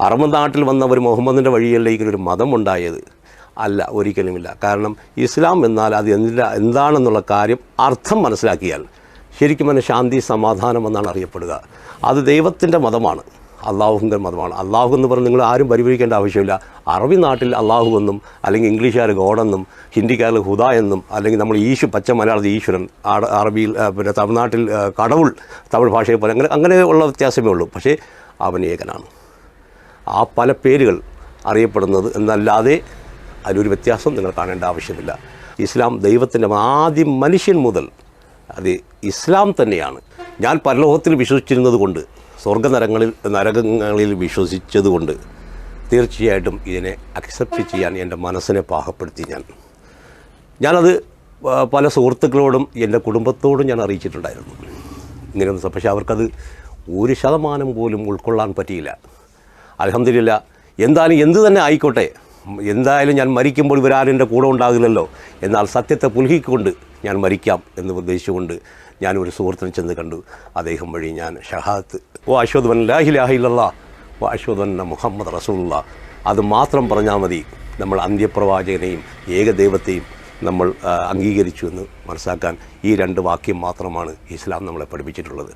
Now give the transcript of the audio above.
Arab നാട്ടിൽ വന്നവർ മുഹമ്മദിൻ്റെ വഴിയിലേക്ക് ഒരു മതമുണ്ടായത് അല്ല, ഒരിക്കലുമില്ല. കാരണം ഇസ്ലാം എന്നാൽ അത് എന്താണെന്നുള്ള കാര്യം അർത്ഥം മനസ്സിലാക്കിയാൽ ശരിക്കും തന്നെ ശാന്തി സമാധാനം എന്നാണ് അറിയപ്പെടുക. അത് ദൈവത്തിൻ്റെ മതമാണ്, അള്ളാഹുവിൻ്റെ മതമാണ്. അള്ളാഹു എന്ന് പറഞ്ഞ് നിങ്ങൾ ആരും പരിപാലിക്കേണ്ട ആവശ്യമില്ല. അറബി നാട്ടിൽ അള്ളാഹു എന്നും, അല്ലെങ്കിൽ ഇംഗ്ലീഷുകാർ ഗോഡെന്നും, ഹിന്ദിക്കാർ ഹുദ എന്നും, അല്ലെങ്കിൽ നമ്മൾ പച്ച മലയാളത്തിൽ ഈശ്വരൻ, അറബിയിൽ പിന്നെ തമിഴ്നാട്ടിൽ കടവുൾ, തമിഴ് ഭാഷയെ പോലെ അങ്ങനെയുള്ള വ്യത്യാസമേ ഉള്ളൂ. പക്ഷേ അവൻ ഏകനാണ്. ആ പല പേരുകൾ അറിയപ്പെടുന്നത് എന്നല്ലാതെ അതിലൊരു വ്യത്യാസം നിങ്ങൾ കാണേണ്ട ആവശ്യമില്ല. ഇസ്ലാം ദൈവത്തിൻ്റെ ആദ്യം മനുഷ്യൻ മുതൽ അത് ഇസ്ലാം തന്നെയാണ്. ഞാൻ പരലോകത്തിൽ വിശ്വസിച്ചിരുന്നത് കൊണ്ട്, നരകങ്ങളിൽ വിശ്വസിച്ചതുകൊണ്ട് തീർച്ചയായിട്ടും ഇതിനെ അക്സെപ്റ്റ് ചെയ്യാൻ എൻ്റെ മനസ്സിനെ പാകപ്പെടുത്തി. ഞാനത് പല സുഹൃത്തുക്കളോടും എൻ്റെ കുടുംബത്തോടും ഞാൻ അറിയിച്ചിട്ടുണ്ടായിരുന്നു ഇങ്ങനെയൊന്നും. പക്ഷേ അവർക്കത് 1% പോലും ഉൾക്കൊള്ളാൻ പറ്റിയില്ല. അൽഹംദുലില്ലാ, എന്തായാലും എന്തു തന്നെ ആയിക്കോട്ടെ, എന്തായാലും ഞാൻ മരിക്കുമ്പോൾ ഇവരാരും എൻ്റെ കൂടെ ഉണ്ടാകില്ലല്ലോ, എന്നാൽ സത്യത്തെ പുൽകിക്കൊണ്ട് ഞാൻ മരിക്കാം എന്ന് ഉദ്ദേശിച്ചുകൊണ്ട് ഞാനൊരു സുഹൃത്തിനെ ചെന്ന് കണ്ടു. അദ്ദേഹം വഴി ഞാൻ ഷഹാദത്ത് അശ്ഹദു അൻ ലാ ഇലാഹ ഇല്ലല്ലാഹ് അശ്ഹദു അന്ന മുഹമ്മദ് റസൂലുള്ളാഹ് അത് മാത്രം പറഞ്ഞാൽ മതി. നമ്മൾ അന്ത്യപ്രവാചകനെയും ഏകദൈവത്തെയും നമ്മൾ അംഗീകരിച്ചു എന്ന് മനസ്സിലാക്കാൻ ഈ 2 വാക്യം മാത്രമാണ് ഇസ്ലാം നമ്മളെ പഠിപ്പിച്ചിട്ടുള്ളത്.